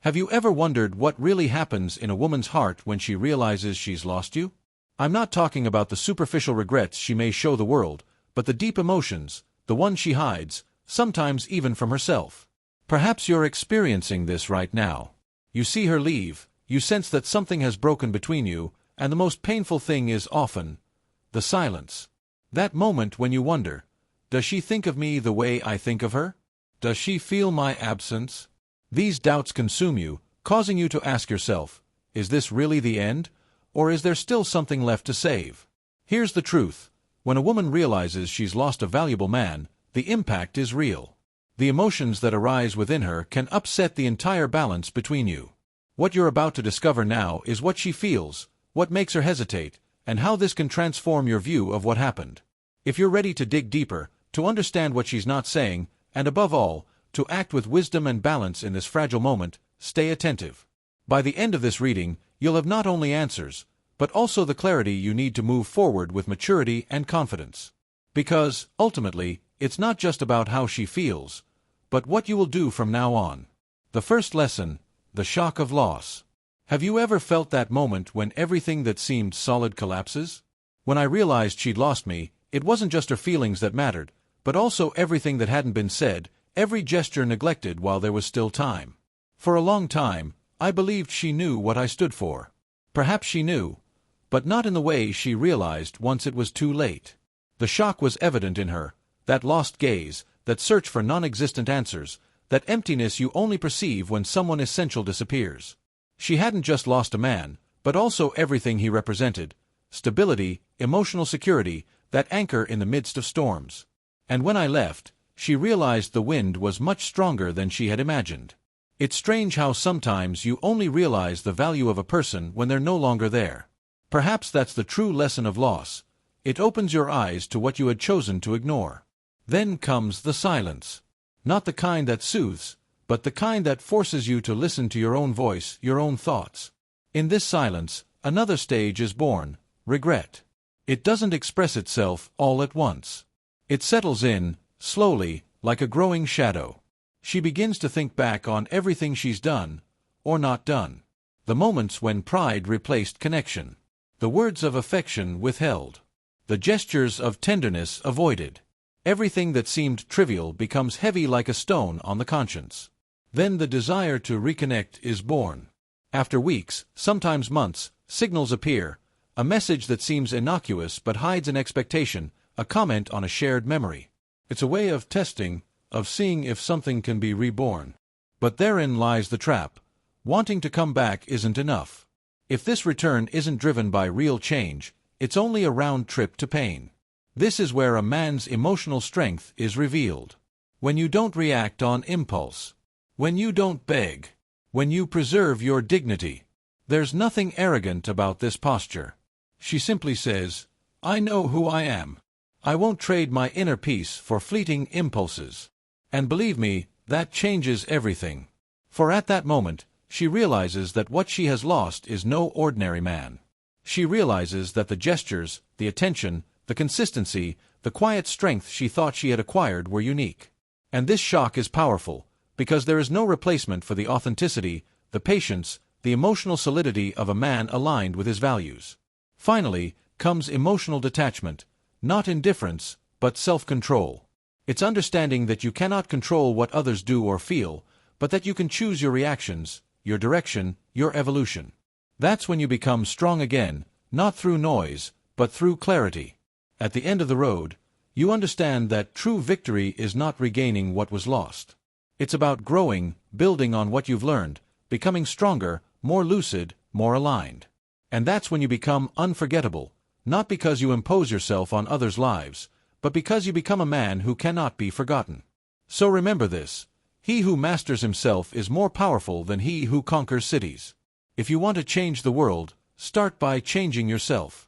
Have you ever wondered what really happens in a woman's heart when she realizes she's lost you? I'm not talking about the superficial regrets she may show the world, but the deep emotions, the ones she hides, sometimes even from herself. Perhaps you're experiencing this right now. You see her leave, you sense that something has broken between you, and the most painful thing is often the silence. That moment when you wonder, does she think of me the way I think of her? Does she feel my absence? These doubts consume you, causing you to ask yourself, is this really the end, or is there still something left to save? Here's the truth. When a woman realizes she's lost a valuable man, the impact is real. The emotions that arise within her can upset the entire balance between you. What you're about to discover now is what she feels, what makes her hesitate, and how this can transform your view of what happened. If you're ready to dig deeper, to understand what she's not saying, and above all, to act with wisdom and balance in this fragile moment, stay attentive. By the end of this reading, you'll have not only answers, but also the clarity you need to move forward with maturity and confidence. Because, ultimately, it's not just about how she feels, but what you will do from now on. The first lesson, the shock of loss. Have you ever felt that moment when everything that seemed solid collapses? When I realized she'd lost me, it wasn't just her feelings that mattered, but also everything that hadn't been said, every gesture neglected while there was still time. For a long time, I believed she knew what I stood for. Perhaps she knew, but not in the way she realized once it was too late. The shock was evident in her, that lost gaze, that search for non-existent answers, that emptiness you only perceive when someone essential disappears. She hadn't just lost a man, but also everything he represented: stability, emotional security, that anchor in the midst of storms. And when I left, she realized the wind was much stronger than she had imagined. It's strange how sometimes you only realize the value of a person when they're no longer there. Perhaps that's the true lesson of loss. It opens your eyes to what you had chosen to ignore. Then comes the silence. Not the kind that soothes, but the kind that forces you to listen to your own voice, your own thoughts. In this silence, another stage is born: regret. It doesn't express itself all at once. It settles in, slowly, like a growing shadow. She begins to think back on everything she's done, or not done. The moments when pride replaced connection. The words of affection withheld. The gestures of tenderness avoided. Everything that seemed trivial becomes heavy like a stone on the conscience. Then the desire to reconnect is born. After weeks, sometimes months, signals appear. A message that seems innocuous but hides an expectation, a comment on a shared memory. It's a way of testing, of seeing if something can be reborn. But therein lies the trap. Wanting to come back isn't enough. If this return isn't driven by real change, it's only a round trip to pain. This is where a man's emotional strength is revealed. When you don't react on impulse. When you don't beg. When you preserve your dignity. There's nothing arrogant about this posture. She simply says, "I know who I am. I won't trade my inner peace for fleeting impulses." And believe me, that changes everything. For at that moment, she realizes that what she has lost is no ordinary man. She realizes that the gestures, the attention, the consistency, the quiet strength she thought she had acquired were unique. And this shock is powerful, because there is no replacement for the authenticity, the patience, the emotional solidity of a man aligned with his values. Finally, comes emotional detachment, not indifference, but self-control. It's understanding that you cannot control what others do or feel, but that you can choose your reactions, your direction, your evolution. That's when you become strong again, not through noise, but through clarity. At the end of the road, you understand that true victory is not regaining what was lost. It's about growing, building on what you've learned, becoming stronger, more lucid, more aligned. And that's when you become unforgettable, not because you impose yourself on others' lives, but because you become a man who cannot be forgotten. So remember this: he who masters himself is more powerful than he who conquers cities. If you want to change the world, start by changing yourself.